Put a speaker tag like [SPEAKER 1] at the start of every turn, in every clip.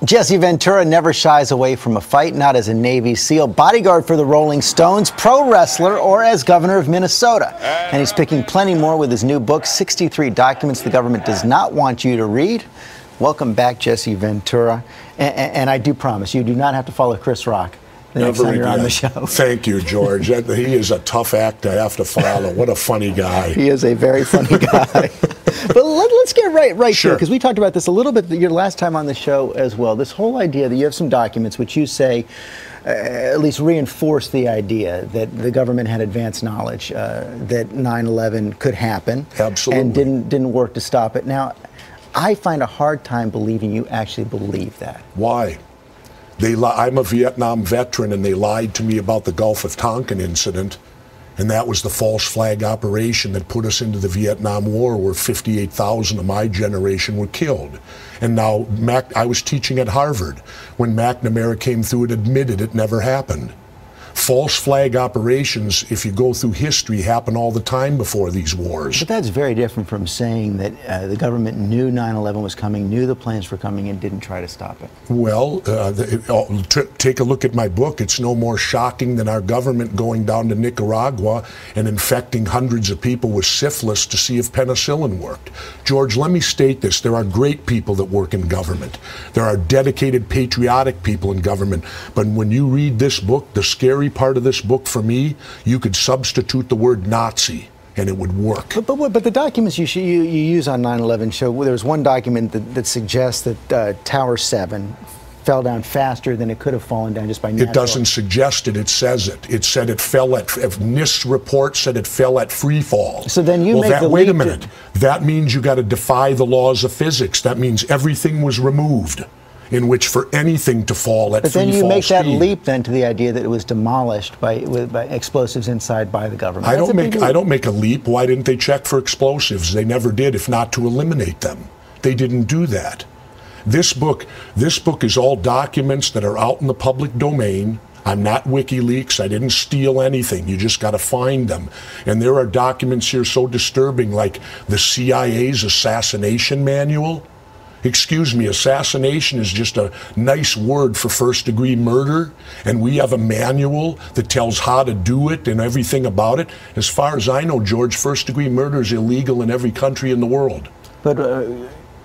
[SPEAKER 1] Jesse Ventura never shies away from a fight, not as a Navy SEAL, bodyguard for the Rolling Stones, pro wrestler, or as governor of Minnesota. And he's picking plenty more with his new book, 63 Documents the Government Does Not Want You to Read. Welcome back, Jesse Ventura. And I do promise, you do not have to follow Chris Rock the next time you're on the show.
[SPEAKER 2] Thank you, George. He is a tough act to have to follow. What a funny guy.
[SPEAKER 1] He is a very funny guy. But let's get right
[SPEAKER 2] Sure.
[SPEAKER 1] here, because we talked about this a little bit your last time on the show as well. This whole idea that you have some documents which you say at least reinforce the idea that the government had advanced knowledge that 9/11 could happen.
[SPEAKER 2] Absolutely.
[SPEAKER 1] And didn't work to stop it. Now, I find a hard time believing you actually believe that.
[SPEAKER 2] Why? I'm a Vietnam veteran, and they lied to me about the Gulf of Tonkin incident. And that was the false flag operation that put us into the Vietnam War, where 58,000 of my generation were killed. And now I was teaching at Harvard when McNamara came through and admitted it never happened. False flag operations, if you go through history, happen all the time before these wars.
[SPEAKER 1] But that's very different from saying that the government knew 9/11 was coming, knew the plans were coming, and didn't try to stop it.
[SPEAKER 2] Well, take a look at my book. It's no more shocking than our government going down to Nicaragua and infecting hundreds of people with syphilis to see if penicillin worked. George, let me state this. There are great people that work in government. There are dedicated, patriotic people in government. But when you read this book, the scary part of this book for me, you could substitute the word Nazi and it would work.
[SPEAKER 1] But the documents you use on 9/11 show, well, there's one document that suggests that Tower 7 fell down faster than it could have fallen down just by natural.
[SPEAKER 2] It doesn't suggest it, it says it. It said it fell at, NIST report said it fell at free fall.
[SPEAKER 1] So then you make the
[SPEAKER 2] wait a minute. That means you got to defy the laws of physics. That means everything was removed in which for anything to fall at free fall speed. But then you make
[SPEAKER 1] that leap then to the idea that it was demolished by explosives inside by the government.
[SPEAKER 2] I don't make a leap. Why didn't they check for explosives? They never did, if not to eliminate them. They didn't do that. This book is all documents that are out in the public domain. I'm not WikiLeaks. I didn't steal anything. You just got to find them. And there are documents here so disturbing, like the CIA's assassination manual. Excuse me, assassination is just a nice word for first-degree murder, and we have a manual that tells how to do it and everything about it. As far as I know, George, first-degree murder is illegal in every country in the world.
[SPEAKER 1] But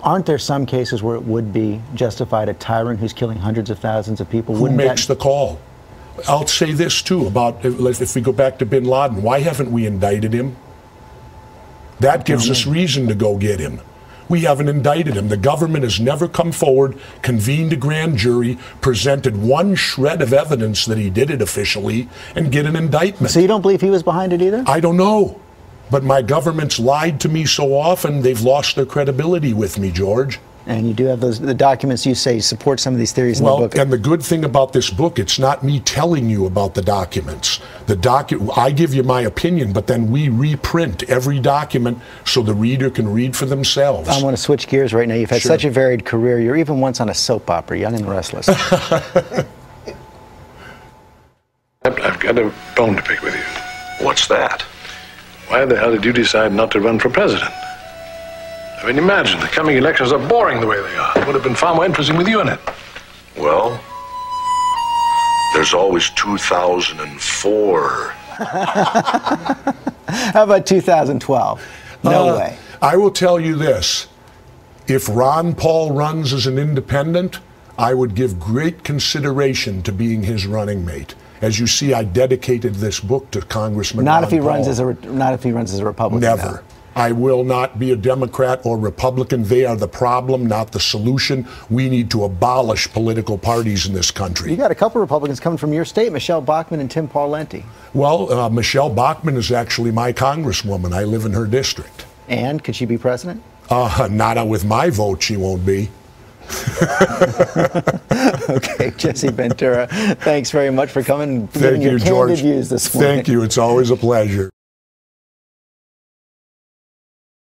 [SPEAKER 1] aren't there some cases where it would be justified, a tyrant who's killing hundreds of thousands of people?
[SPEAKER 2] Who makes the call? I'll say this, too, about if we go back to bin Laden. Why haven't we indicted him? That gives us reason to go get him. We haven't indicted him. The government has never come forward, convened a grand jury, presented one shred of evidence that he did it officially, and get an indictment.
[SPEAKER 1] So you don't believe he was behind it either?
[SPEAKER 2] I don't know. But my government's lied to me so often, they've lost their credibility with me, George.
[SPEAKER 1] And you do have the documents you say support some of these theories in the book.
[SPEAKER 2] And the good thing about this book, it's not me telling you about the documents. I give you my opinion, but then we reprint every document so the reader can read for themselves.
[SPEAKER 1] I want to switch gears right now. You've had such a varied career. You're even once on a soap opera, Young and Restless.
[SPEAKER 3] I've got a bone to pick with you.
[SPEAKER 4] What's that?
[SPEAKER 3] Why the hell did you decide not to run for president? I mean, imagine, the coming elections are boring the way they are. It would have been far more interesting with you in it.
[SPEAKER 4] Well, there's always 2004.
[SPEAKER 1] How about 2012? No way.
[SPEAKER 2] I will tell you this. If Ron Paul runs as an independent, I would give great consideration to being his running mate. As you see, I dedicated this book to Congressman Ron Paul.
[SPEAKER 1] Not if he runs as a Republican.
[SPEAKER 2] Never.
[SPEAKER 1] Now.
[SPEAKER 2] I will not be a Democrat or Republican. They are the problem, not the solution. We need to abolish political parties in this country.
[SPEAKER 1] You got a couple of Republicans coming from your state, Michelle Bachmann and Tim Pawlenty.
[SPEAKER 2] Well, Michelle Bachmann is actually my congresswoman. I live in her district.
[SPEAKER 1] And could she be president?
[SPEAKER 2] Not with my vote, she won't be.
[SPEAKER 1] Okay, Jesse Ventura, thanks very much for coming and giving your candid views this morning.
[SPEAKER 2] Thank you. It's always a pleasure.